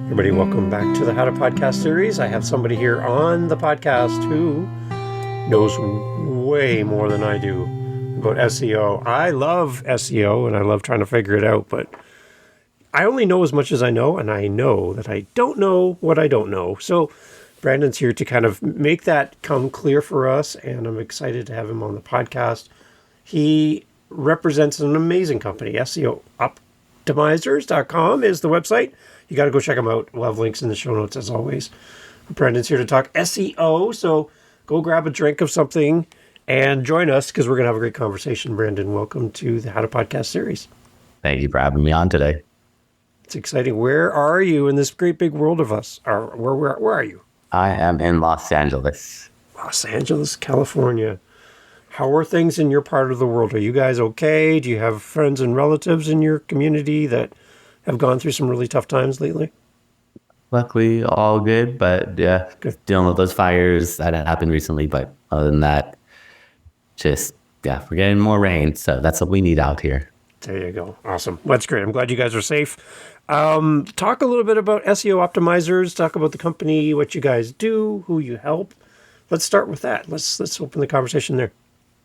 Everybody, welcome back to the How to Podcast series. I have somebody here on the podcast who knows way more than I do about SEO. I love SEO and I love trying to figure it out, but I only know as much as I know, and I know that I don't know what I don't know. So Brandon's here to kind of make that come clear for us, and I'm excited to have him on the podcast. He represents an amazing company. SEO Optimizers.com is the website. You got to go check them out. We'll have links in the show notes as always. Brandon's here to talk SEO, so go grab a drink of something and join us because we're going to have a great conversation. Brandon, welcome to the How to Podcast series. Thank you for having me on today. It's exciting. Where are you in this great big world of us? Where are you? I am in Los Angeles. Los Angeles, California. How are things in your part of the world? Are you guys okay? Do you have friends and relatives in your community that have gone through some really tough times lately? Luckily, all good, but yeah, dealing with those fires that happened recently. But other than that, we're getting more rain, so that's what we need out here. There you go. Awesome. That's great. I'm glad you guys are safe. Talk a little bit about SEO Optimizers. Talk about the company, what you guys do, who you help. Let's start with that. Let's open the conversation there.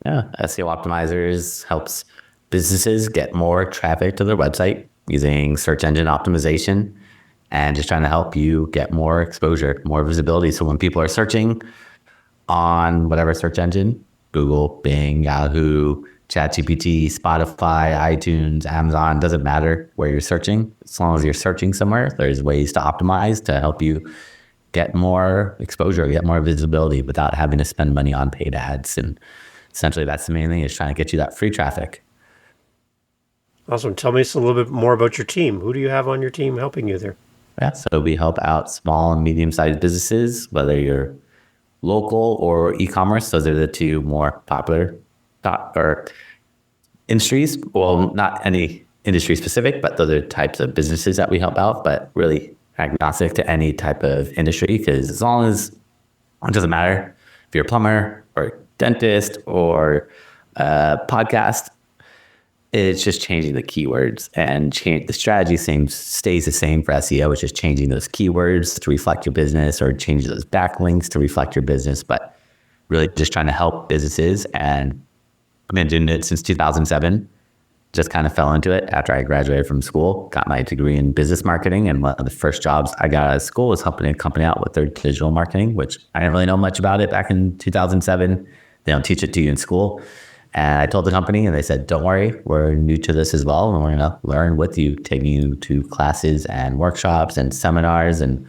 Yeah, SEO Optimizers helps businesses get more traffic to their website using search engine optimization and just trying to help you get more exposure, more visibility. So when people are searching on whatever search engine, Google, Bing, Yahoo, ChatGPT, Spotify, iTunes, Amazon, doesn't matter where you're searching. As long as you're searching somewhere, there's ways to optimize to help you get more exposure, get more visibility without having to spend money on paid ads. And essentially that's the main thing, is trying to get you that free traffic. Awesome. Tell me a little bit more about your team. Who do you have on your team helping you there? Yeah, so we help out small and medium-sized businesses, whether you're local or e-commerce. Those are the two more popular industries. Well, not any industry specific, but those are the types of businesses that we help out, but really agnostic to any type of industry, because as long as it doesn't matter if you're a plumber or a dentist or a podcast, it's just changing the keywords, and the strategy stays the same for SEO. It's just changing those keywords to reflect your business or changing those backlinks to reflect your business, but really just trying to help businesses. And I've been doing it since 2007. Just kind of fell into it after I graduated from school, got my degree in business marketing. And one of the first jobs I got out of school was helping a company out with their digital marketing, which I didn't really know much about it back in 2007. They don't teach it to you in school. And I told the company, and they said, don't worry, we're new to this as well, and we're going to learn with you, taking you to classes and workshops and seminars. And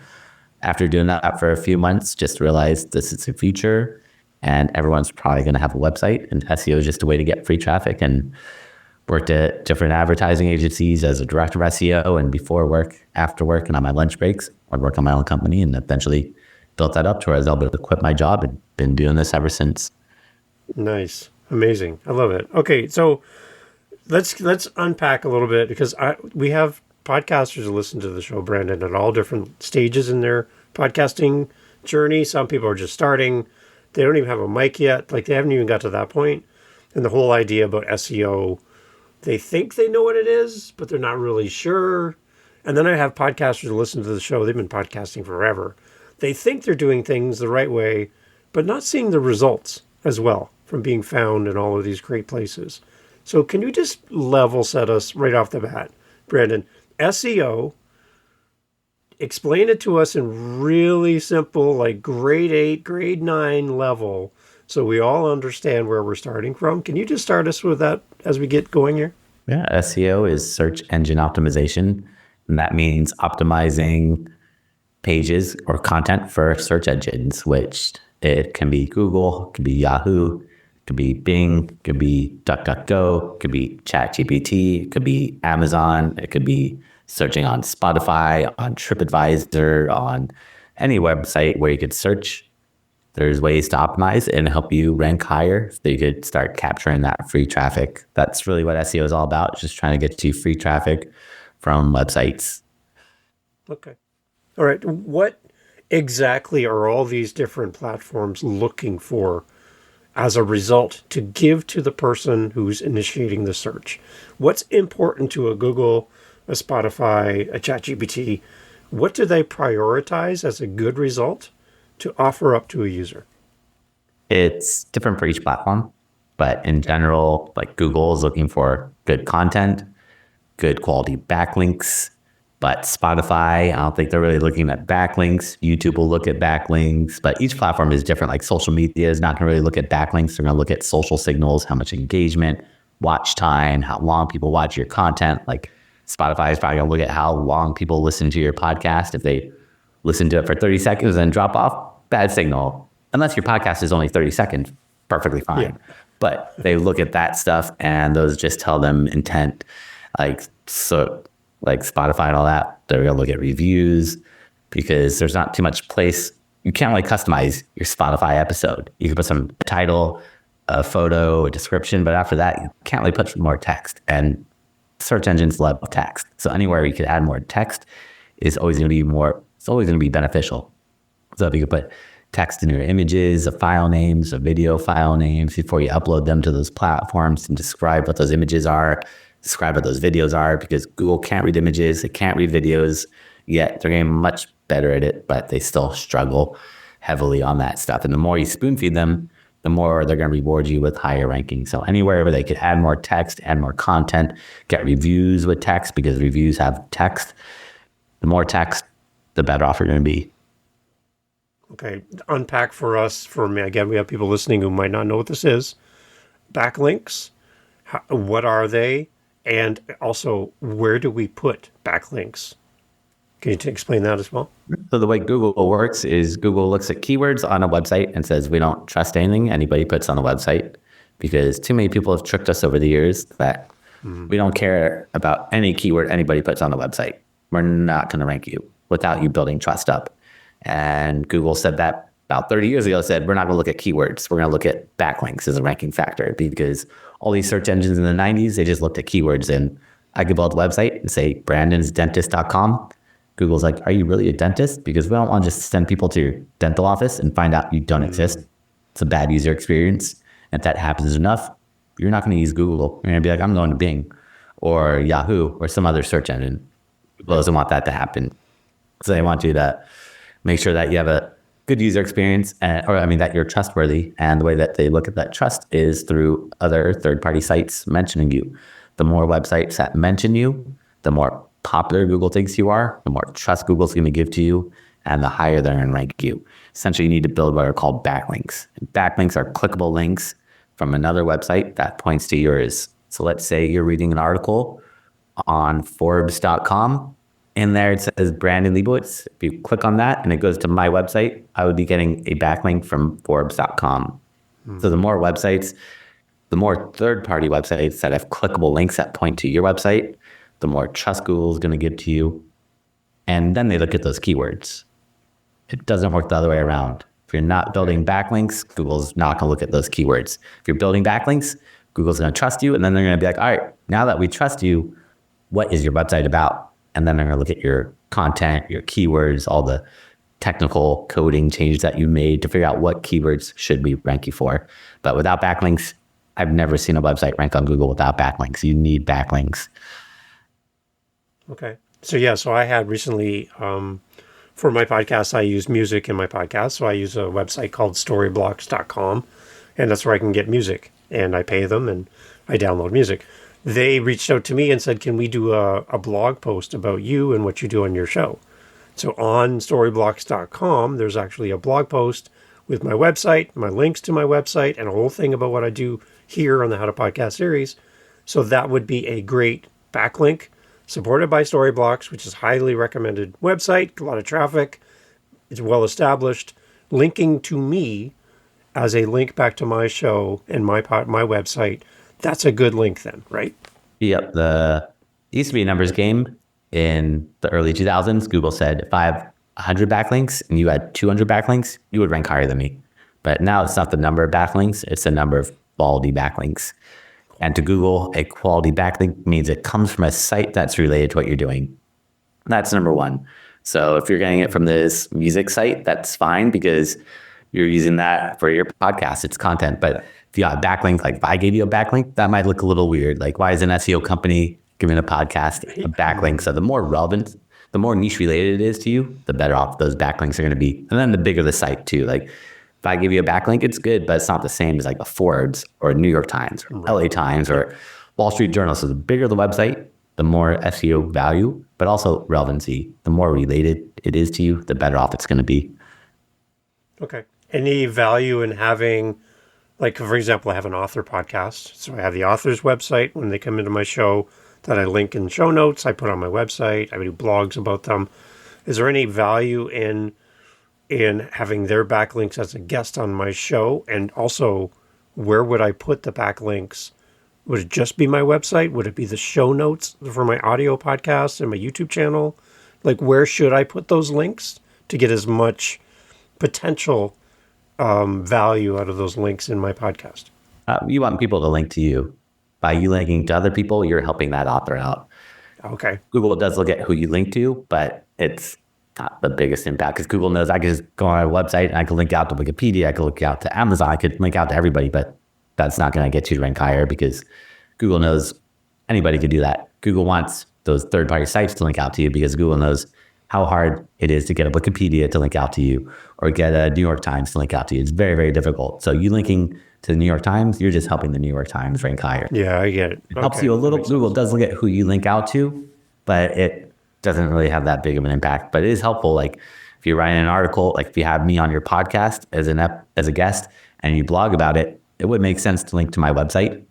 after doing that for a few months, just realized this is the future, and everyone's probably going to have a website, and SEO is just a way to get free traffic. And worked at different advertising agencies as a director of SEO, and before work, after work, and on my lunch breaks, I'd work on my own company, and eventually built that up to where I was able to quit my job and been doing this ever since. Nice. Amazing. I love it. Okay, so let's unpack a little bit, because we have podcasters who listen to the show, Brandon, at all different stages in their podcasting journey. Some people are just starting. They don't even have a mic yet. Like, they haven't even got to that point. And the whole idea about SEO, they think they know what it is, but they're not really sure. And then I have podcasters who listen to the show. They've been podcasting forever. They think they're doing things the right way, but not seeing the results as well from being found in all of these great places. So can you just level set us right off the bat, Brandon? SEO, explain it to us in really simple, like grade 8, grade 9 level, so we all understand where we're starting from. Can you just start us with that as we get going here? Yeah, SEO is search engine optimization, and that means optimizing pages or content for search engines, which it can be Google, it can be Yahoo, it could be Bing, it could be DuckDuckGo, it could be ChatGPT, it could be Amazon, it could be searching on Spotify, on TripAdvisor, on any website where you could search. There's ways to optimize and help you rank higher so you could start capturing that free traffic. That's really what SEO is all about, just trying to get you free traffic from websites. Okay. All right. What exactly are all these different platforms looking for as a result to give to the person who's initiating the search? What's important to a Google, a Spotify, a ChatGPT what do they prioritize as a good result to offer up to a user? It's different for each platform, but in general, like Google is looking for good content, good quality backlinks. But Spotify, I don't think they're really looking at backlinks. YouTube will look at backlinks, but each platform is different. Like social media is not going to really look at backlinks. They're going to look at social signals, how much engagement, watch time, how long people watch your content. Like Spotify is probably going to look at how long people listen to your podcast. If they listen to it for 30 seconds and drop off, bad signal. Unless your podcast is only 30 seconds, perfectly fine. Yeah. But they look at that stuff and those just tell them intent. Like Spotify and all that, they're going to look at reviews because there's not too much place. You can't really customize your Spotify episode. You can put some title, a photo, a description, but after that, you can't really put more text. And search engines love text. So anywhere you could add more text is always going to be it's always going to be beneficial. So if you could put text in your images, of file names, of video file names before you upload them to those platforms and describe what those images are, describe what those videos are, because Google can't read images, they can't read videos yet. They're getting much better at it, but they still struggle heavily on that stuff. And the more you spoon feed them, the more they're going to reward you with higher ranking. So anywhere where they could add more text, add more content, get reviews with text, because reviews have text, the more text, the better off you're going to be. Okay, unpack for me, again, we have people listening who might not know what this is. Backlinks, what are they? And also, where do we put backlinks? Can you explain that as well? So the way Google works is Google looks at keywords on a website and says, we don't trust anything anybody puts on the website, because too many people have tricked us over the years that we don't care about any keyword anybody puts on the website. We're not going to rank you without you building trust up. And Google said that about 30 years ago, said, we're not going to look at keywords. We're going to look at backlinks as a ranking factor, because all these search engines in the 90s, they just looked at keywords. And I could build a website and say brandonsdentist.com. Google's like, are you really a dentist? Because we don't want to just send people to your dental office and find out you don't exist. It's a bad user experience. And if that happens enough, you're not going to use Google. You're going to be like, I'm going to Bing or Yahoo or some other search engine. Google doesn't want that to happen. So they want you to make sure that you have a good user experience, that you're trustworthy. And the way that they look at that trust is through other third-party sites mentioning you. The more websites that mention you, the more popular Google thinks you are, the more trust Google's going to give to you, and the higher they're going to rank you. Essentially, you need to build what are called backlinks. And backlinks are clickable links from another website that points to yours. So let's say you're reading an article on Forbes.com. In there, it says Brandon Leibowitz. If you click on that and it goes to my website, I would be getting a backlink from Forbes.com. So the more websites, the more third-party websites that have clickable links that point to your website, the more trust Google is going to give to you. And then they look at those keywords. It doesn't work the other way around. If you're not building backlinks, Google's not going to look at those keywords. If you're building backlinks, Google's going to trust you, and then they're going to be like, all right, now that we trust you, what is your website about? And then they're going to look at your content, your keywords, all the technical coding changes that you made to figure out what keywords should we rank you for. But without backlinks, I've never seen a website rank on Google without backlinks. You need backlinks. Okay. So I had recently, for my podcast, I use music in my podcast. So I use a website called storyblocks.com, and that's where I can get music. And I pay them and I download music. They reached out to me and said, can we do a blog post about you and what you do on your show? So on storyblocks.com, there's actually a blog post with my website, my links to my website, and a whole thing about what I do here on the How to Podcast series. So that would be a great backlink, supported by Storyblocks, which is a highly recommended website, a lot of traffic, it's well established, linking to me as a link back to my show and my website. That's a good link then, right? Yep. It used to be a numbers game in the early 2000s. Google said, if I have 100 backlinks and you had 200 backlinks, you would rank higher than me. But now it's not the number of backlinks, it's the number of quality backlinks. And to Google, a quality backlink means it comes from a site that's related to what you're doing. That's number one. So if you're getting it from this music site, that's fine because you're using that for your podcast, it's content. But if you got a backlink, like if I gave you a backlink, that might look a little weird. Like, why is an SEO company giving a podcast a backlink? So the more relevant the more niche related it is to you, the better off those backlinks are going to be. And then the bigger the site too. Like if I give you a backlink, it's good, but it's not the same as like a Forbes or New York Times or LA Times or Wall Street Journal. So the bigger the website, the more SEO value, but also relevancy. The more related it is to you, the better off it's going to be. Okay. Any value in having, like, for example, I have an author podcast. So I have the author's website when they come into my show that I link in show notes. I put on my website. I do blogs about them. Is there any value in having their backlinks as a guest on my show? And also, where would I put the backlinks? Would it just be my website? Would it be the show notes for my audio podcast and my YouTube channel? Like, where should I put those links to get as much potential value out of those links in my podcast? You want people to link to you. By you linking to other people, you're helping that author out. Okay. Google does look at who you link to, but it's not the biggest impact because Google knows I can just go on my website and I can link out to Wikipedia, I can link out to Amazon, I could link out to everybody, but that's not going to get you to rank higher because Google knows anybody can do that. Google wants those third-party sites to link out to you because Google knows how hard it is to get a Wikipedia to link out to you or get a New York Times to link out to you. It's very, very difficult. So you linking to the New York Times, you're just helping the New York Times rank higher. Yeah, I get it. It helps you a little. Google does look at who you link out to, but it doesn't really have that big of an impact. But it is helpful. Like if you're writing an article, like if you have me on your podcast as a guest and you blog about it, it would make sense to link to my website.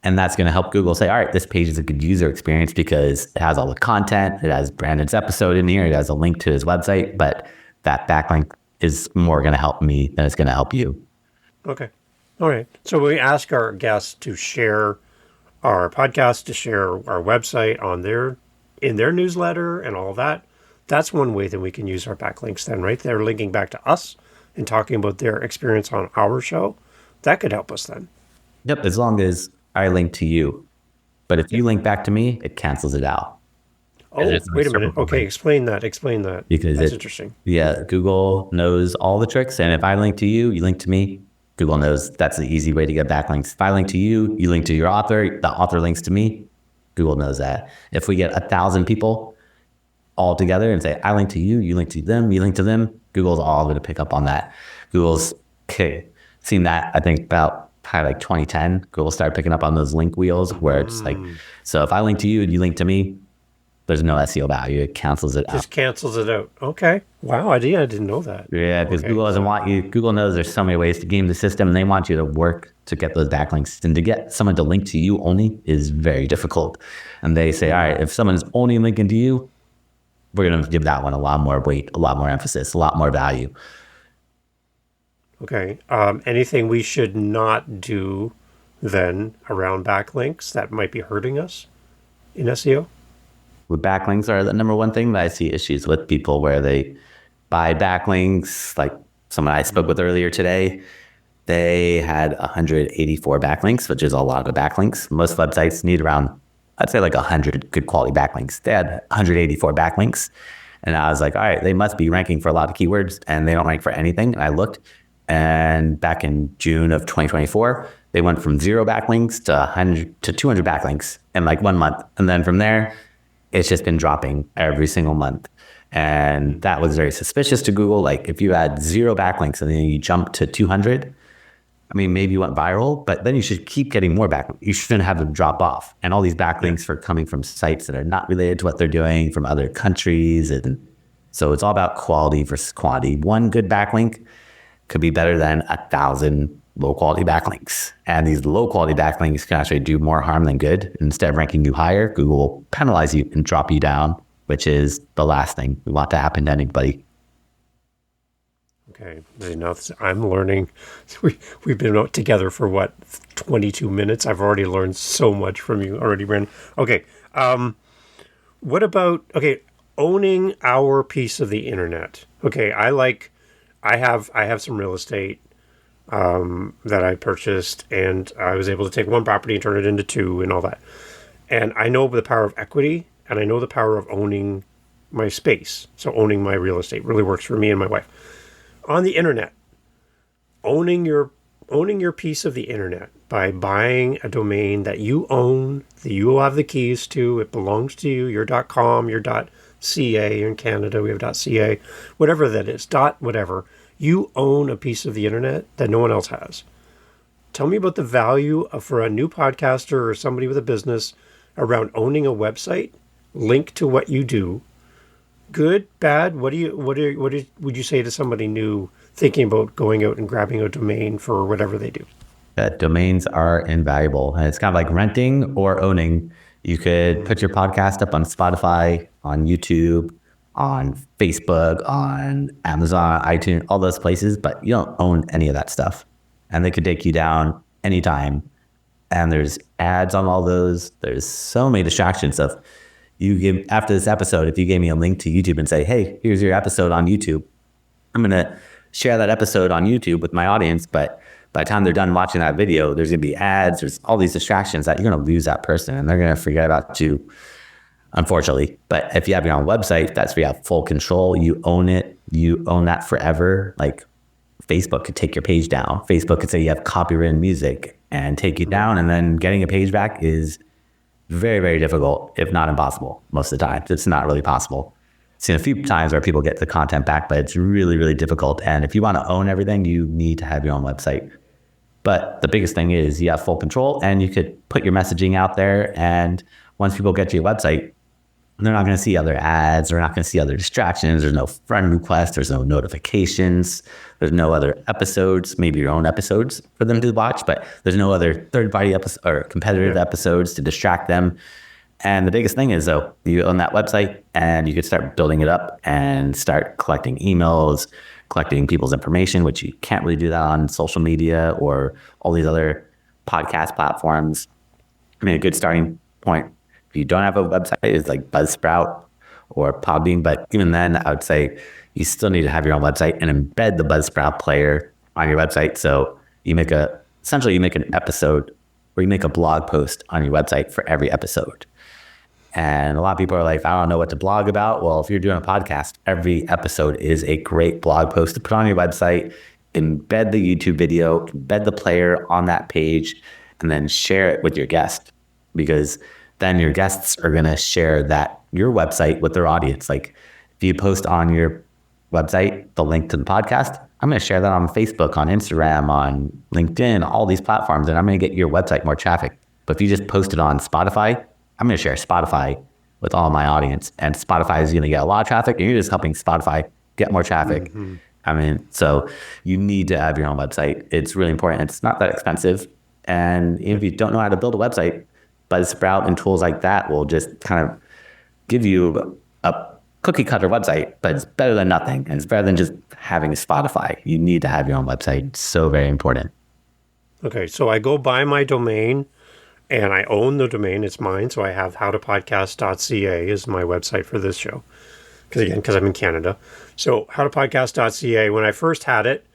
And that's going to help Google say, all right, this page is a good user experience because it has all the content. It has Brandon's episode in here. It has a link to his website, but that backlink is more going to help me than it's going to help you. Okay. All right. So we ask our guests to share our podcast, to share our website in their newsletter and all that. That's one way that we can use our backlinks then, right? They're linking back to us and talking about their experience on our show. That could help us then. Yep. As long as I link to you. But if you link back to me, it cancels it out. Oh, wait a minute. Okay, explain that. Because that's interesting. Yeah, Google knows all the tricks. And if I link to you, you link to me, Google knows that's the easy way to get backlinks. If I link to you, you link to your author, the author links to me, Google knows that. If we get 1,000 people all together and say, I link to you, you link to them, you link to them, Google's all going to pick up on that. Google's seen that, I think, about probably like 2010, Google started picking up on those link wheels where it's like, so if I link to you and you link to me, there's no SEO value. It cancels it out. Just cancels it out. Okay. Wow. I didn't know that. Yeah, because Google doesn't want you. Google knows there's so many ways to game the system and they want you to work to get those backlinks. And to get someone to link to you only is very difficult. And they say, all right, if someone's only linking to you, we're going to give that one a lot more weight, a lot more emphasis, a lot more value. Okay. Anything we should not do then around backlinks that might be hurting us in SEO? With backlinks are the number one thing that I see issues with people where they buy backlinks. Like someone I spoke with earlier today, they had 184 backlinks, which is a lot of backlinks. Most websites need around, I'd say like 100 good quality backlinks. They had 184 backlinks. And I was like, all right, they must be ranking for a lot of keywords and they don't rank for anything. And I looked. And back in June of 2024, they went from 0 backlinks to 100 to 200 backlinks in like 1 month. And then from there, it's just been dropping every single month. And that was very suspicious to Google. Like if you had 0 backlinks and then you jump to 200, I mean, maybe you went viral, but then you should keep getting more backlinks. You shouldn't have them drop off. And all these backlinks are coming from sites that are not related to what they're doing, from other countries. And so it's all about quality versus quantity. One good backlink could be better than 1,000 low quality backlinks. And these low quality backlinks can actually do more harm than good. Instead of ranking you higher, Google will penalize you and drop you down, which is the last thing we want to happen to anybody. Okay. I'm learning. We've been together for 22 minutes. I've already learned so much from you already, Brandon. Okay. What about, owning our piece of the internet? Okay. I have some real estate that I purchased, and I was able to take one property and turn it into 2 and all that. And I know the power of equity, and I know the power of owning my space. So owning my real estate really works for me and my wife. On the internet, owning your owning your piece of the internet by buying a domain that you own, that you will have the keys to, it belongs to you, your .com, your .ca. In Canada, we have .ca, whatever that is, whatever. You own a piece of the internet that no one else has. Tell me about the value for a new podcaster or somebody with a business around owning a website linked to what you do. Good, bad? What would you say to somebody new thinking about going out and grabbing a domain for whatever they do? Domains are invaluable. And it's kind of like renting or owning. You could put your podcast up on Spotify, on YouTube, on Facebook, on Amazon, iTunes, all those places, but you don't own any of that stuff. And they could take you down anytime. And there's ads on all those. There's so many distractions of after this episode, if you gave me a link to YouTube and say, hey, here's your episode on YouTube, I'm going to share that episode on YouTube with my audience. But by the time they're done watching that video, there's going to be ads. There's all these distractions that you're going to lose that person and they're going to forget about you, unfortunately. But if you have your own website, that's where you have full control. You own it. You own that forever. Like Facebook could take your page down. Facebook could say you have copyrighted music and take you down. And then getting a page back is very, very difficult, if not impossible, most of the time. It's not really possible. I've seen a few times where people get the content back, but it's really, really difficult. And if you want to own everything, you need to have your own website. But the biggest thing is you have full control and you could put your messaging out there. And once people get to your website, they're not going to see other ads. They're not going to see other distractions. There's no friend requests. There's no notifications. There's no other episodes, maybe your own episodes for them to watch, but there's no other third-party episodes or competitive episodes to distract them. And the biggest thing is, though, you own that website and you could start building it up and start collecting emails, collecting people's information, which you can't really do that on social media or all these other podcast platforms. I mean, a good starting point, if you don't have a website, is like Buzzsprout or Podbean. But even then, I would say you still need to have your own website and embed the Buzzsprout player on your website. So you make essentially you make an episode or you make a blog post on your website for every episode. And a lot of people are like, I don't know what to blog about. Well, if you're doing a podcast, every episode is a great blog post to put on your website, embed the YouTube video, embed the player on that page, and then share it with your guest, because then your guests are going to share your website with their audience. Like if you post on your website the link to the podcast, I'm going to share that on Facebook, on Instagram, on LinkedIn, all these platforms, and I'm going to get your website more traffic. But if you just post it on Spotify, I'm going to share Spotify with all my audience, and Spotify is going to get a lot of traffic, and you're just helping Spotify get more traffic. Mm-hmm. I mean, so you need to have your own website. It's really important. It's not that expensive. And if you don't know how to build a website, Buzzsprout and tools like that will just kind of give you a cookie cutter website, but it's better than nothing. And it's better than just having a Spotify. You need to have your own website. It's so very important. Okay, so I go buy my domain and I own the domain. It's mine. So I have howtopodcast.ca is my website for this show. Because I'm in Canada. So howtopodcast.ca, when I first had it,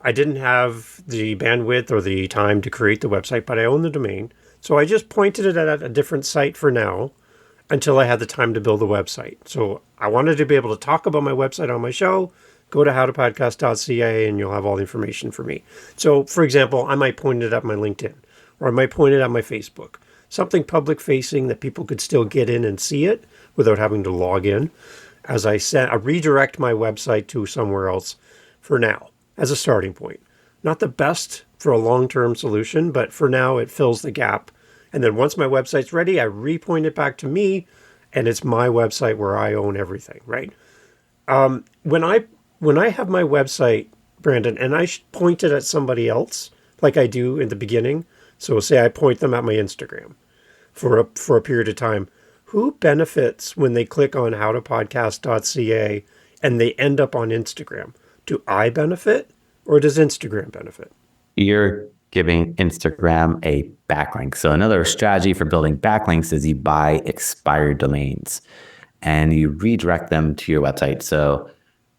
I didn't have the bandwidth or the time to create the website, but I own the domain. So I just pointed it at a different site for now until I had the time to build the website. So I wanted to be able to talk about my website on my show. Go to howtopodcast.ca and you'll have all the information for me. So, for example, I might point it at my LinkedIn or I might point it at my Facebook. Something public facing that people could still get in and see it without having to log in. As I said, I redirect my website to somewhere else for now as a starting point. Not the best for a long-term solution, but for now it fills the gap. And then once my website's ready, I repoint it back to me, and it's my website where I own everything, right? When I have my website, Brandon, and I point it at somebody else, like I do in the beginning, so say I point them at my Instagram for a period of time, who benefits when they click on howtopodcast.ca and they end up on Instagram? Do I benefit or does Instagram benefit? You're giving Instagram a backlink. So another strategy for building backlinks is you buy expired domains and you redirect them to your website. So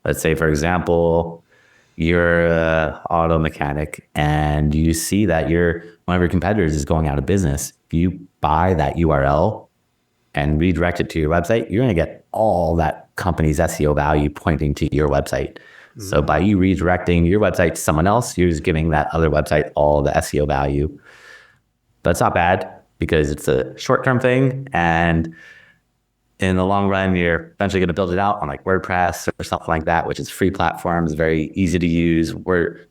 let's say, for example, you're an auto mechanic and you see that one of your competitors is going out of business. If you buy that URL and redirect it to your website, you're going to get all that company's SEO value pointing to your website. So by you redirecting your website to someone else, you're just giving that other website all the SEO value. But it's not bad because it's a short-term thing, and in the long run, you're eventually going to build it out on like WordPress or something like that, which is free platforms, very easy to use,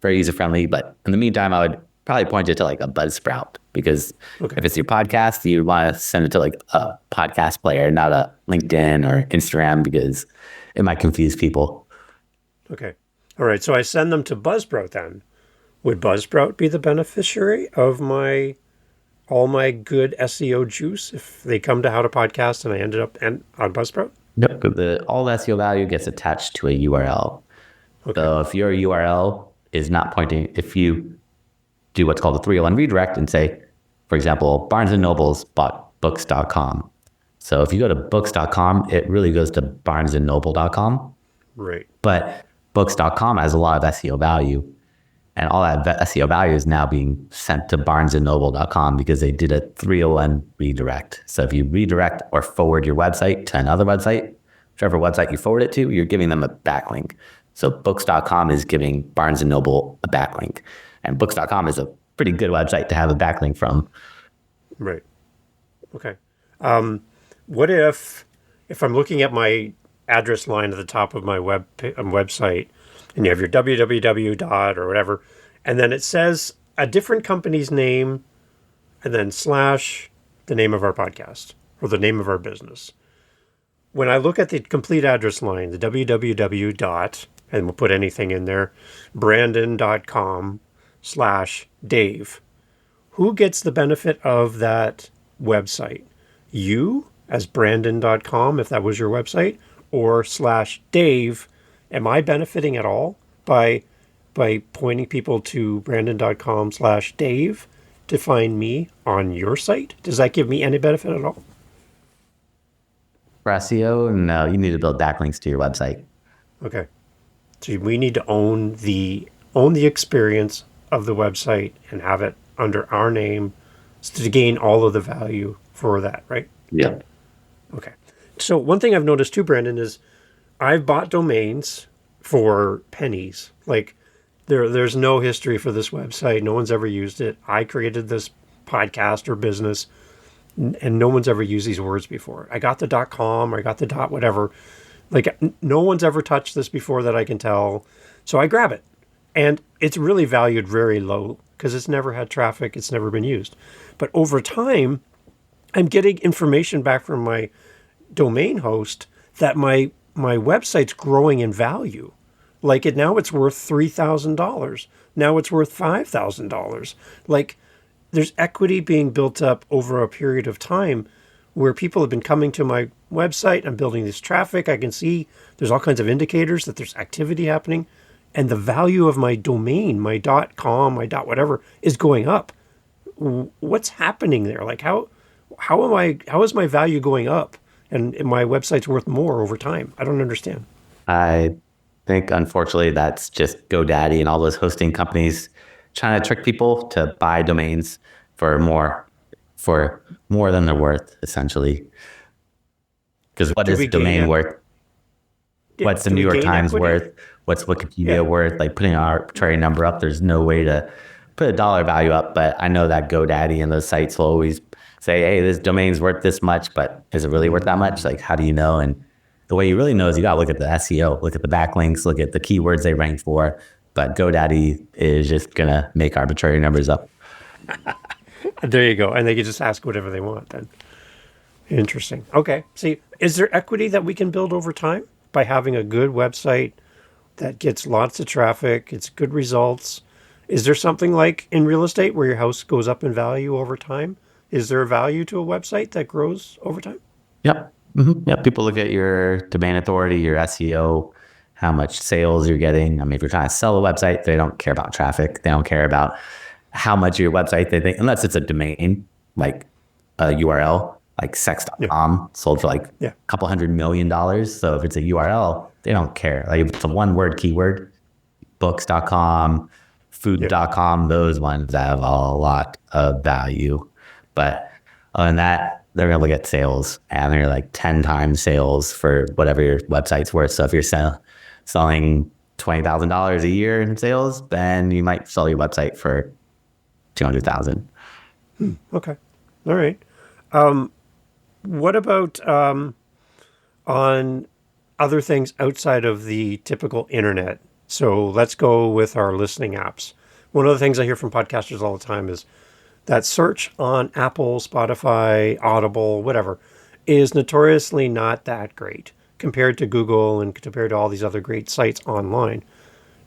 very user-friendly. But in the meantime, I would probably point it to like a Buzzsprout, because if it's your podcast, you want to send it to like a podcast player, not a LinkedIn or Instagram, because it might confuse people. Okay. All right. So I send them to Buzzsprout then. Would Buzzsprout be the beneficiary of all my good SEO juice if they come to How to Podcast and I ended up on Buzzsprout? Nope. All the SEO value gets attached to a URL. Okay. So if your URL is not pointing, if you do what's called a 301 redirect and say, for example, Barnes & Noble's bought books.com. So if you go to books.com, it really goes to barnesandnoble.com. Right. But books.com has a lot of SEO value. And all that SEO value is now being sent to barnesandnoble.com because they did a 301 redirect. So if you redirect or forward your website to another website, whichever website you forward it to, you're giving them a backlink. So books.com is giving Barnes and Noble a backlink. And books.com is a pretty good website to have a backlink from. Right. Okay. What if I'm looking at my address line at the top of my website, and you have your www dot or whatever, and then it says a different company's name, and then slash the name of our podcast or the name of our business. When I look at the complete address line, the www dot, and we'll put anything in there, brandon.com/Dave, who gets the benefit of that website? You as brandon.com, if that was your website, or /Dave, am I benefiting at all by pointing people to brandon.com/Dave to find me on your site? Does that give me any benefit at all? For SEO, no, you need to build backlinks to your website. Okay. So we need to own the experience of the website and have it under our name to gain all of the value for that, right? Yeah. Okay. So one thing I've noticed too, Brandon, is I've bought domains for pennies. Like there's no history for this website. No one's ever used it. I created this podcast or business, and no one's ever used these words before. I got the .com or I got the .whatever. Like no one's ever touched this before that I can tell. So I grab it, and it's really valued very low because it's never had traffic. It's never been used. But over time, I'm getting information back from my domain host that my website's growing in value. Like now it's worth $3,000. Now it's worth $5,000. Like there's equity being built up over a period of time where people have been coming to my website. I'm building this traffic. I can see there's all kinds of indicators that there's activity happening, and the value of my domain, my .com, my .whatever, is going up. What's happening there? Like how is my value going up and my website's worth more over time? I don't understand. I think, unfortunately, that's just GoDaddy and all those hosting companies trying to trick people to buy domains for more than they're worth, essentially. Because what is domain worth? What's the New York Times worth? What's Wikipedia worth? Like putting an arbitrary number up, there's no way to put a dollar value up. But I know that GoDaddy and those sites will always say, hey, this domain's worth this much, but is it really worth that much? Like, how do you know? And the way you really know is you got to look at the SEO, look at the backlinks, look at the keywords they rank for. But GoDaddy is just going to make arbitrary numbers up. There you go. And they can just ask whatever they want then. Interesting. Okay. See, is there equity that we can build over time by having a good website that gets lots of traffic, it's good results? Is there something like in real estate where your house goes up in value over time? Is there a value to a website that grows over time? Yep. Mm-hmm. Yep. People look at your domain authority, your SEO, how much sales you're getting. I mean, if you're trying to sell a website, they don't care about traffic. They don't care about how much your website they think, unless it's a domain, like a URL, like sex.com, sold for like a couple $100 million. So if it's a URL, they don't care. Like if it's a one-word keyword, books.com, food.com, those ones have a lot of value. But other than that, they're going to look at sales, and they're like 10 times sales for whatever your website's worth. So if you're selling $20,000 a year in sales, then you might sell your website for 200,000. Okay. All right. What about on other things outside of the typical internet? So let's go with our listening apps. One of the things I hear from podcasters all the time is that search on Apple, Spotify, Audible, whatever, is notoriously not that great compared to Google and compared to all these other great sites online.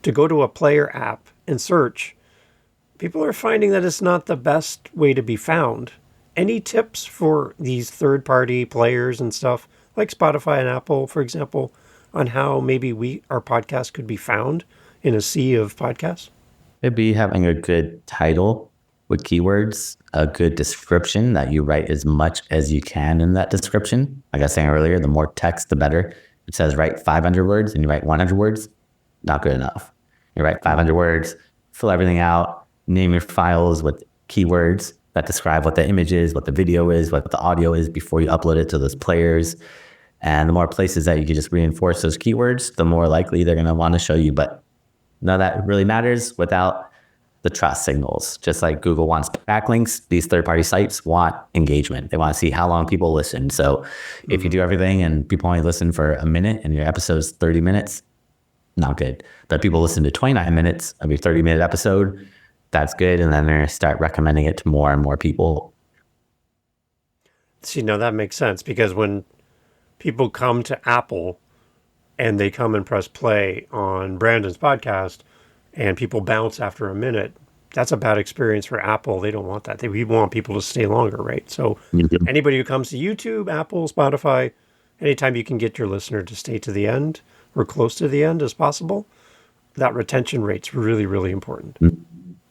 To go to a player app and search, people are finding that it's not the best way to be found. Any tips for these third-party players and stuff, like Spotify and Apple, for example, on how maybe our podcast could be found in a sea of podcasts? It'd be having a good title with keywords, a good description that you write as much as you can in that description. Like I was saying earlier, the more text, the better. It says write 500 words and you write 100 words, not good enough. You write 500 words, fill everything out, name your files with keywords that describe what the image is, what the video is, what the audio is before you upload it to those players. And the more places that you can just reinforce those keywords, the more likely they're going to want to show you. But none of that really matters without the trust signals. Just like Google wants backlinks, these third-party sites want engagement. They want to see how long people listen. So if you do everything and people only listen for a minute and your episode's 30 minutes, not good. But people listen to 29 minutes of your 30-minute episode, that's good. And then they're going to start recommending it to more and more people. See, now that makes sense, because when people come to Apple and they come and press play on Brandon's podcast and people bounce after a minute, that's a bad experience for Apple. They don't want that. We want people to stay longer, right? So anybody who comes to YouTube, Apple, Spotify, anytime you can get your listener to stay to the end or close to the end as possible, that retention rate's really, really important.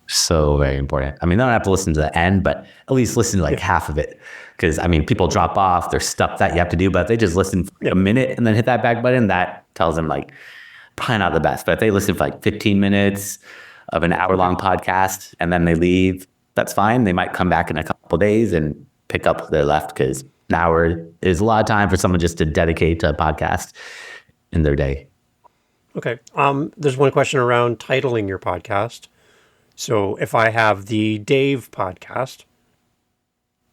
So very important. I mean, they don't have to listen to the end, but at least listen to like half of it. Because, I mean, people drop off, there's stuff that you have to do, but if they just listen for a minute and then hit that back button, that tells them like, probably not the best. But if they listen for like 15 minutes of an hour-long podcast and then they leave, that's fine. They might come back in a couple of days and pick up their left, because an hour is a lot of time for someone just to dedicate to a podcast in their day. Okay. There's one question around titling your podcast. So if I have the Dave podcast,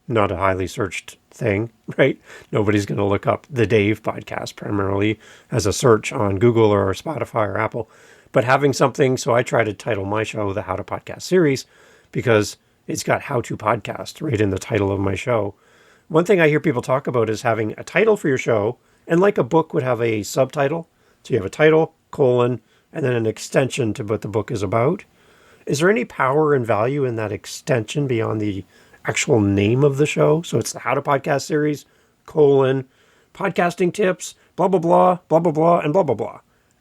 not a highly searched thing, right? Nobody's going to look up the Dave podcast primarily as a search on Google or Spotify or Apple. But having something, so I try to title my show the How to Podcast series, because it's got How to Podcast right in the title of my show. One thing I hear people talk about is having a title for your show, and like a book would have a subtitle. So you have a title, colon, and then an extension to what the book is about. Is there any power and value in that extension beyond the actual name of the show? So it's the How to Podcast series, colon, podcasting tips, blah, blah, blah, blah, blah, blah, and blah, blah, blah.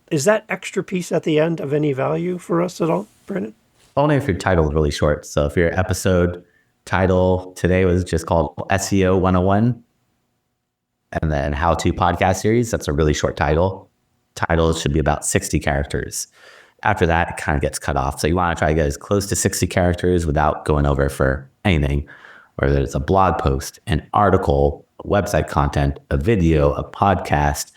Is that extra piece at the end of any value for us at all, Brandon? Only if your title is really short. So if your episode title today was just called SEO 101, and then How to Podcast series, that's a really short title. Titles should be about 60 characters. After that, it kind of gets cut off. So you want to try to get as close to 60 characters without going over for anything, whether it's a blog post, an article, website content, a video, a podcast,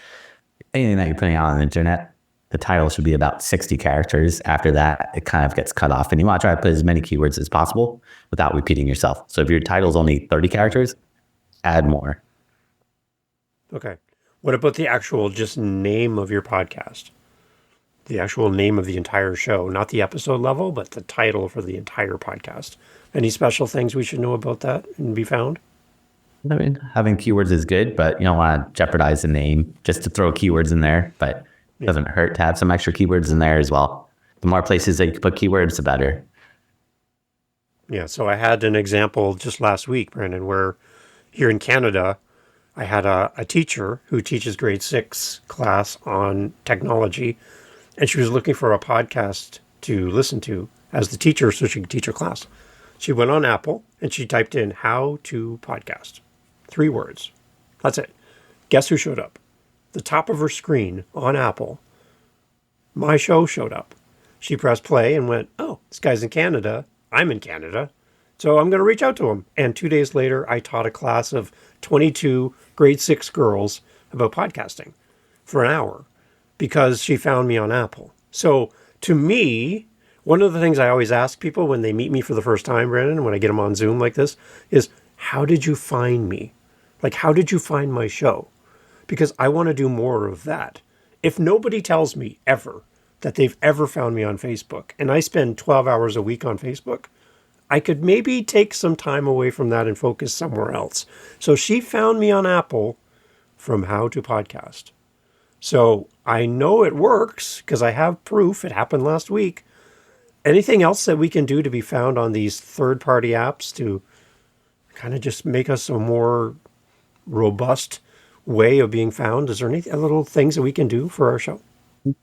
anything that you're putting out on the internet. The title should be about 60 characters. After that, it kind of gets cut off. And you want to try to put as many keywords as possible without repeating yourself. So if your title is only 30 characters, add more. Okay. What about the actual just name of your podcast? The actual name of the entire show, not the episode level, but the title for the entire podcast. Any special things we should know about that and be found? I mean, having keywords is good, but you don't want to jeopardize the name just to throw keywords in there. But it doesn't hurt to have some extra keywords in there as well. The more places that you can put keywords, the better. Yeah, so I had an example just last week, Brandon, where here in Canada, I had a teacher who teaches grade 6 class on technology, and she was looking for a podcast to listen to as the teacher so she could teach her class. She went on Apple and she typed in How to Podcast. 3 words. That's it. Guess who showed up? The top of her screen on Apple, my show showed up. She pressed play and went, oh, this guy's in Canada. I'm in Canada. So I'm going to reach out to him. And 2 days later, I taught a class of 22 grade 6 girls about podcasting for an hour, because she found me on Apple. So to me, one of the things I always ask people when they meet me for the first time, Brandon, when I get them on Zoom like this, is how did you find me? Like, how did you find my show? Because I want to do more of that. If nobody tells me ever that they've ever found me on Facebook, and I spend 12 hours a week on Facebook, I could maybe take some time away from that and focus somewhere else. So she found me on Apple from How to Podcast. So I know it works because I have proof. It happened last week. Anything else that we can do to be found on these third-party apps to kind of just make us a more robust way of being found? Is there any little things that we can do for our show?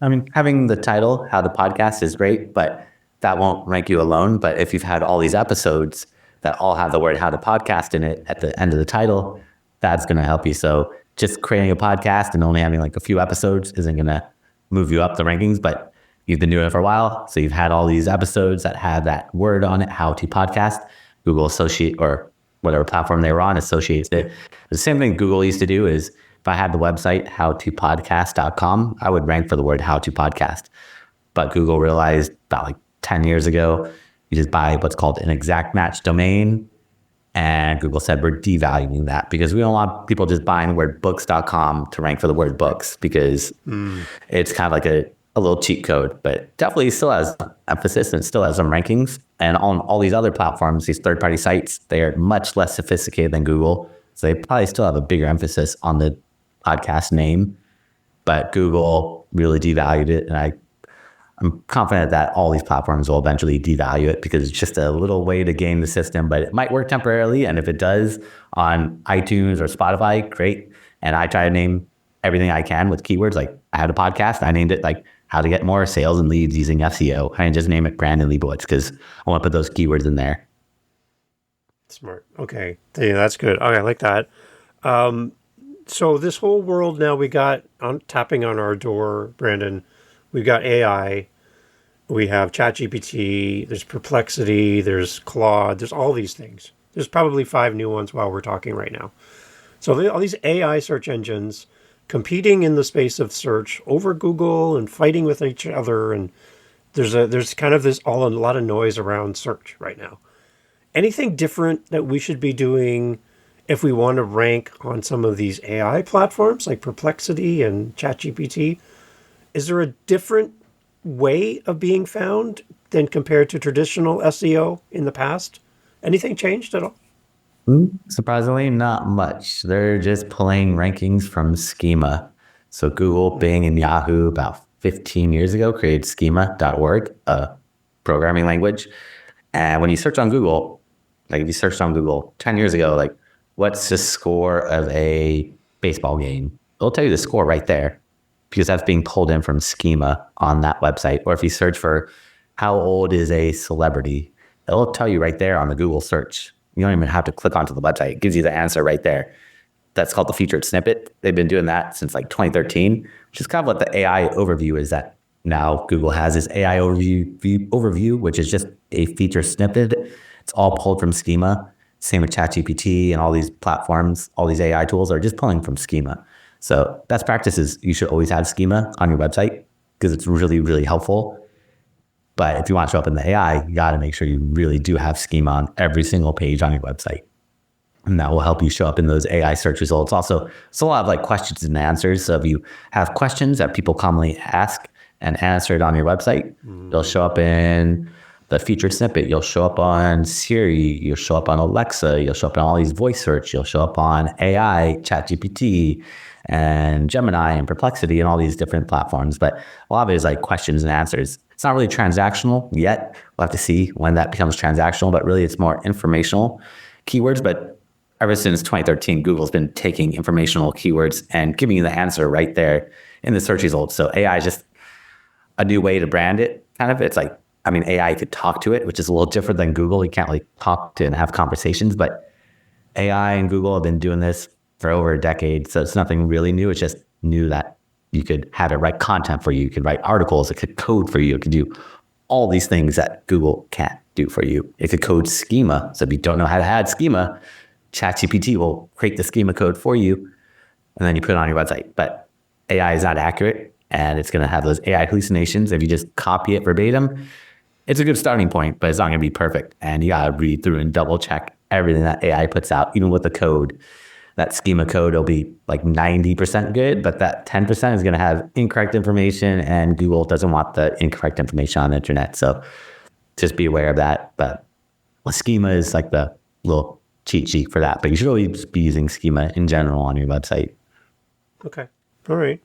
I mean, having the title, How to Podcast, is great, but that won't rank you alone. But if you've had all these episodes that all have the word How to Podcast in it at the end of the title, that's going to help you. So just creating a podcast and only having like a few episodes isn't going to move you up the rankings, but you've been doing it for a while. So you've had all these episodes that have that word on it, How to Podcast. Google associate, or whatever platform they were on, associates it. The same thing Google used to do is if I had the website howtopodcast.com, I would rank for the word How to Podcast. But Google realized about like 10 years ago, you just buy what's called an exact match domain. And Google said, we're devaluing that because we don't want people just buying the word books.com to rank for the word books, because it's kind of like a little cheat code, but definitely still has emphasis and still has some rankings. And on all these other platforms, these third-party sites, they are much less sophisticated than Google. So they probably still have a bigger emphasis on the podcast name, but Google really devalued it. And I'm confident that all these platforms will eventually devalue it because it's just a little way to game the system, but it might work temporarily. And if it does on iTunes or Spotify, great. And I try to name everything I can with keywords. Like I had a podcast, I named it like how to get more sales and leads using SEO. I didn't just name it Brandon Leibowitz because I want to put those keywords in there. Smart. Okay. Yeah, that's good. Okay, I like that. So this whole world now we got tapping on our door, Brandon. We've got AI. We have ChatGPT. There's Perplexity. There's Claude. There's all these things. There's probably 5 new ones while we're talking right now. So all these AI search engines competing in the space of search over Google and fighting with each other. And there's kind of a lot of noise around search right now. Anything different that we should be doing if we want to rank on some of these AI platforms like Perplexity and ChatGPT? Is there a different way of being found than compared to traditional SEO in the past? Anything changed at all? Surprisingly, not much. They're just pulling rankings from schema. So Google, Bing, and Yahoo about 15 years ago created schema.org, a programming language. And when you search on Google, like if you searched on Google 10 years ago, like what's the score of a baseball game? It'll tell you the score right there because that's being pulled in from schema on that website. Or if you search for how old is a celebrity, it'll tell you right there on the Google search. You don't even have to click onto the website. It gives you the answer right there. That's called the featured snippet. They've been doing that since like 2013, which is kind of what the AI overview is that now Google has this AI overview, which is just a feature snippet. It's all pulled from schema. Same with ChatGPT and all these platforms, all these AI tools are just pulling from schema. So best practice is you should always have schema on your website because it's really, really helpful. But if you want to show up in the AI, you got to make sure you really do have schema on every single page on your website. And that will help you show up in those AI search results. Also, it's a lot of like questions and answers. So if you have questions that people commonly ask and answer it on your website, they'll show up in the featured snippet. You'll show up on Siri. You'll show up on Alexa. You'll show up in all these voice search. You'll show up on AI, ChatGPT, and Gemini and Perplexity and all these different platforms. But a lot of it is like questions and answers. It's not really transactional yet. We'll have to see when that becomes transactional, but really it's more informational keywords. But ever since 2013, Google's been taking informational keywords and giving you the answer right there in the search results. So AI is just a new way to brand it, kind of. It's like, I mean, AI could talk to it, which is a little different than Google. You can't really talk to it and have conversations, but AI and Google have been doing this for over a decade. So it's nothing really new. It's just new that you could have it write content for you. You could write articles. It could code for you. It could do all these things that Google can't do for you. It could code schema. So if you don't know how to add schema, ChatGPT will create the schema code for you, and then you put it on your website. But AI is not accurate. and it's going to have those AI hallucinations. If you just copy it verbatim, it's a good starting point, but it's not going to be perfect. And you got to read through and double check everything that AI puts out, even with the code. That schema code will be like 90% good, but that 10% is going to have incorrect information, and Google doesn't want the incorrect information on the internet. So just be aware of that. But a schema is like the little cheat sheet for that. But you should always be using schema in general on your website. Okay. All right.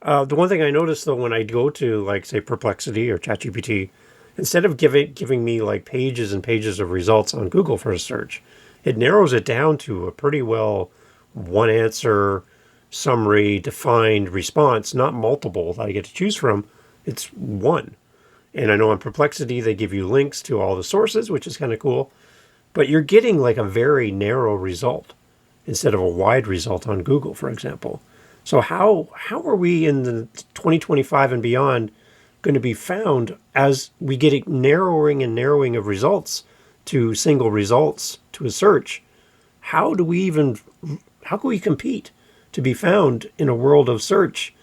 The one thing I noticed, though, when I go to, like, say, Perplexity or ChatGPT, instead of giving me like pages and pages of results on Google for a search, it narrows it down to a pretty well one answer, summary, defined response, not multiple that I get to choose from. It's one. And I know on Perplexity, they give you links to all the sources, which is kind of cool. But you're getting like a very narrow result instead of a wide result on Google, for example. So how are we in the 2025 and beyond going to be found as we get a narrowing and narrowing of results to single results to a search? How can we compete to be found in a world of search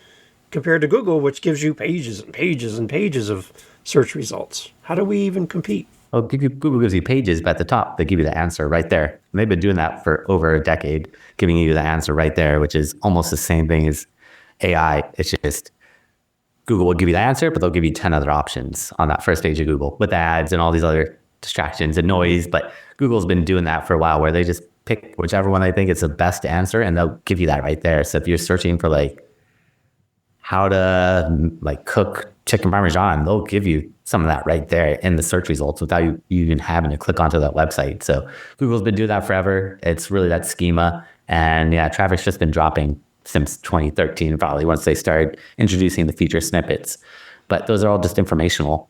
compared to Google, which gives you pages and pages and pages of search results? How do we even compete? Well, Google gives you pages, but at the top, they give you the answer right there. And they've been doing that for over a decade, giving you the answer right there, which is almost the same thing as AI. It's just Google will give you the answer, but they'll give you 10 other options on that first page of Google with ads and all these other distractions and noise. But Google's been doing that for a while, where they just pick whichever one they think is the best answer, and they'll give you that right there. So if you're searching for like how to like cook chicken parmesan, they'll give you some of that right there in the search results without you even having to click onto that website. So Google's been doing that forever. It's really that schema. And yeah, traffic's just been dropping since 2013, probably, once they started introducing the feature snippets. But those are all just informational.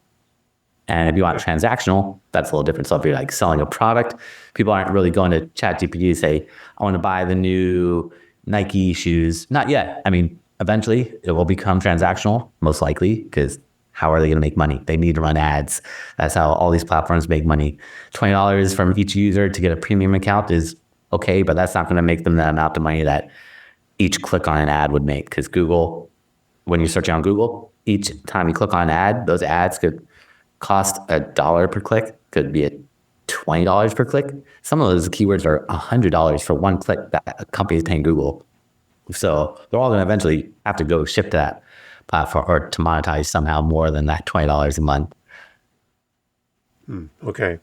And if you want transactional, that's a little different. So if you're like selling a product, people aren't really going to ChatGPT to say, I want to buy the new Nike shoes. Not yet. I mean, eventually it will become transactional, most likely, because how are they going to make money? They need to run ads. That's how all these platforms make money. $20 from each user to get a premium account is okay, but that's not going to make them the amount of money that each click on an ad would make. Because Google, when you're searching on Google, each time you click on an ad, those ads could cost $1 per click, could be at $20 per click. Some of those keywords are $100 for one click that a company is paying Google. So they're all going to eventually have to go ship to that platform or to monetize somehow more than that $20 a month. Okay.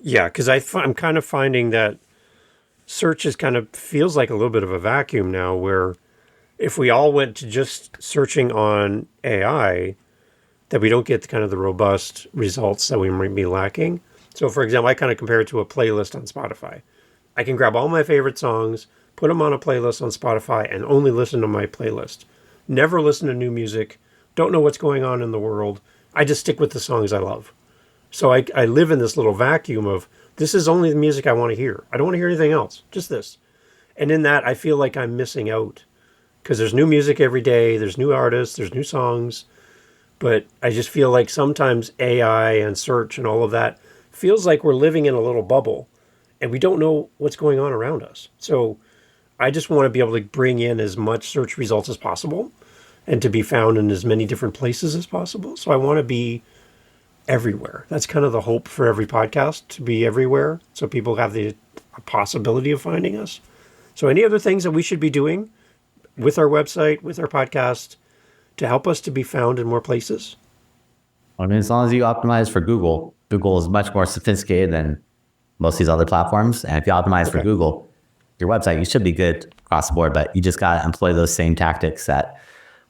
Yeah, because I'm kind of finding that search is kind of feels like a little bit of a vacuum now, where if we all went to just searching on AI, that we don't get the kind of the robust results that we might be lacking. So for example, I kind of compare it to a playlist on Spotify. I can grab all my favorite songs, put them on a playlist on Spotify, and only listen to my playlist. Never listen to new music. Don't know what's going on in the world. I just stick with the songs I love. So I live in this little vacuum of, this is only the music I want to hear. I don't want to hear anything else, just this. And in that, I feel like I'm missing out, because there's new music every day. There's new artists. There's new songs. But I just feel like sometimes AI and search and all of that feels like we're living in a little bubble, and we don't know what's going on around us. So I just want to be able to bring in as much search results as possible and to be found in as many different places as possible. So I want to be everywhere. That's kind of the hope for every podcast, to be everywhere, so people have the possibility of finding us. So any other things that we should be doing with our website, with our podcast, to help us to be found in more places? I mean, as long as you optimize for Google, Google is much more sophisticated than most of these other platforms. And if you optimize for Google, your website, you should be good across the board, but you just got to employ those same tactics that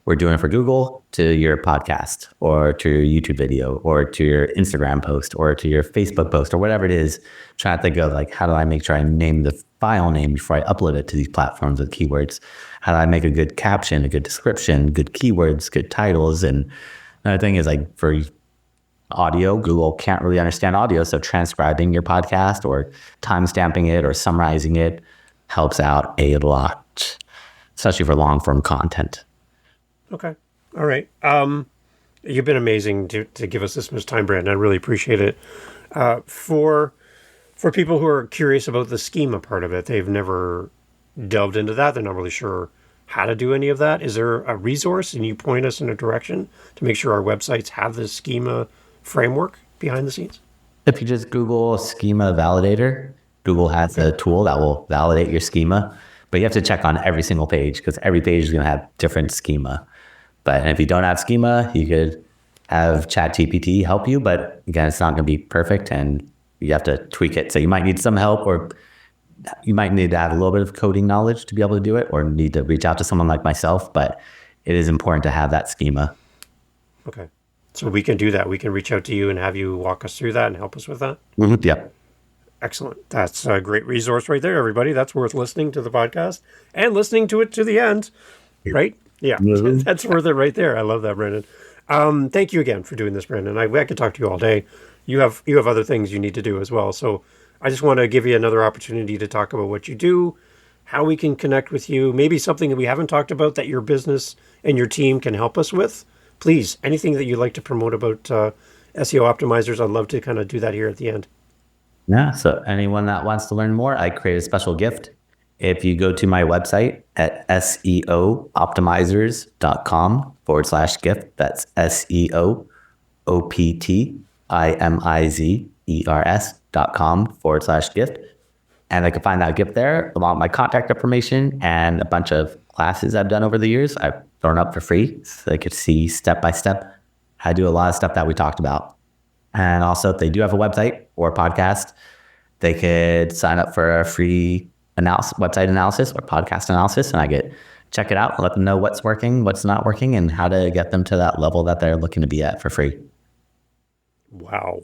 we're doing for Google to your podcast or to your YouTube video or to your Instagram post or to your Facebook post or whatever it is. Trying to think of like, how do I make sure I name the file name before I upload it to these platforms with keywords? How do I make a good caption, a good description, good keywords, good titles? And another thing is, like, for audio, Google can't really understand audio. So transcribing your podcast or timestamping it or summarizing it helps out a lot, especially for long form content. Okay. All right. You've been amazing to give us this much time, Brandon. I really appreciate it. For people who are curious about the schema part of it, they've never delved into that. They're not really sure how to do any of that? Is there a resource and you point us in a direction to make sure our websites have this schema framework behind the scenes? If you just Google schema validator, Google has a tool that will validate your schema, but you have to check on every single page because every page is going to have different schema. But if you don't have schema, you could have ChatGPT help you, but again, it's not going to be perfect and you have to tweak it. So you might need some help, or you might need to have a little bit of coding knowledge to be able to do it, or need to reach out to someone like myself, but it is important to have that schema. Okay. So we can do that. We can reach out to you and have you walk us through that and help us with that. Mm-hmm. Yeah. Excellent. That's a great resource right there, everybody. That's worth listening to the podcast and listening to it to the end, right? Yeah, mm-hmm. That's worth it right there. I love that, Brandon. Thank you again for doing this, Brandon. I could talk to you all day. You have other things you need to do as well. So I just want to give you another opportunity to talk about what you do, how we can connect with you, maybe something that we haven't talked about that your business and your team can help us with. Please, anything that you'd like to promote about SEO Optimizers, I'd love to kind of do that here at the end. Yeah, so anyone that wants to learn more, I create a special gift. If you go to my website at seooptimizers.com/gift, that's SEOoptimizers.com/gift. And I can find that gift there, along with my contact information and a bunch of classes I've done over the years. I've thrown up for free so they could see step by step. I do a lot of stuff that we talked about. And also, if they do have a website or a podcast, they could sign up for a free website analysis or podcast analysis, and I get check it out and let them know what's working, what's not working, and how to get them to that level that they're looking to be at for free. Wow.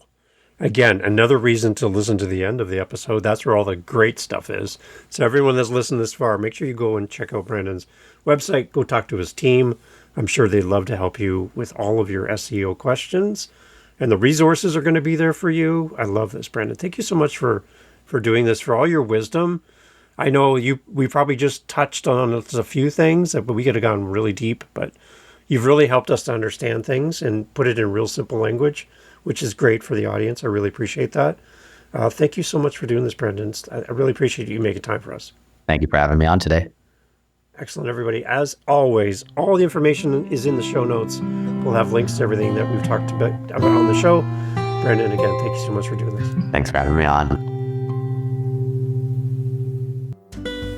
Again, another reason to listen to the end of the episode. That's where all the great stuff is. So everyone that's listened this far, make sure you go and check out Brandon's website. Go talk to his team. I'm sure they'd love to help you with all of your SEO questions. And the resources are going to be there for you. I love this, Brandon. Thank you so much for doing this, for all your wisdom. I know we probably just touched on a few things, but we could have gone really deep. But you've really helped us to understand things and put it in real simple language, which is great for the audience. I really appreciate that. Thank you so much for doing this, Brandon. I really appreciate you making time for us. Thank you for having me on today. Excellent, everybody. As always, all the information is in the show notes. We'll have links to everything that we've talked about on the show. Brandon, again, thank you so much for doing this. Thanks for having me on.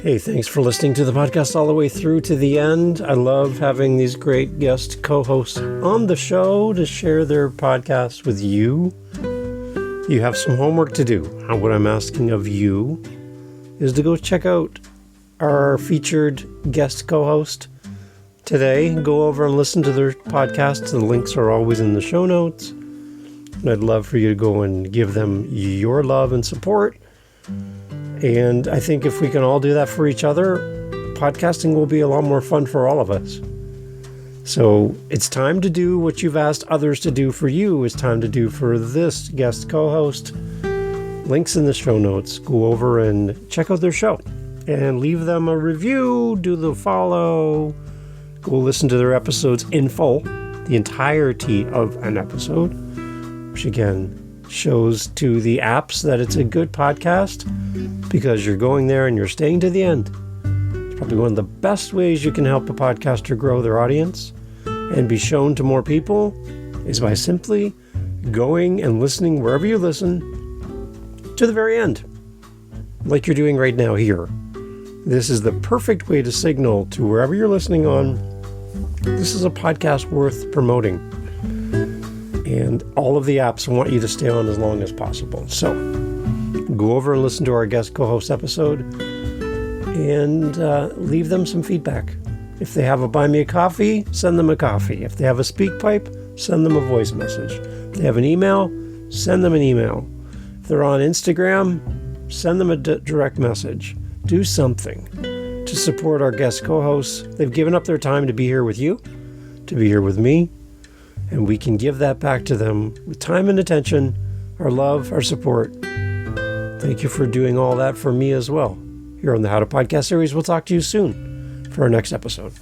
Hey, thanks for listening to the podcast all the way through to the end. I love having these great guest co-hosts on the show to share their podcast with you. You have some homework to do. What I'm asking of you is to go check out our featured guest co-host today. Go over and listen to their podcasts. The links are always in the show notes. And I'd love for you to go and give them your love and support. And I think if we can all do that for each other, podcasting will be a lot more fun for all of us. So it's time to do what you've asked others to do for you. It's time to do for this guest co-host. Links in the show notes. Go over and check out their show and leave them a review, do the follow, go listen to their episodes in full, the entirety of an episode, which again shows to the apps that it's a good podcast because you're going there and you're staying to the end. It's probably one of the best ways you can help a podcaster grow their audience and be shown to more people is by simply going and listening wherever you listen to the very end, like you're doing right now here. This is the perfect way to signal to wherever you're listening on, this is a podcast worth promoting. And all of the apps want you to stay on as long as possible. So go over and listen to our guest co-host episode and leave them some feedback. If they have a buy me a coffee, send them a coffee. If they have a speak pipe, send them a voice message. If they have an email, send them an email. If they're on Instagram, send them a direct message. Do something to support our guest co-hosts. They've given up their time to be here with you, to be here with me, and we can give that back to them with time and attention, our love, our support. Thank you for doing all that for me as well. Here on the How to Podcast series, we'll talk to you soon for our next episode.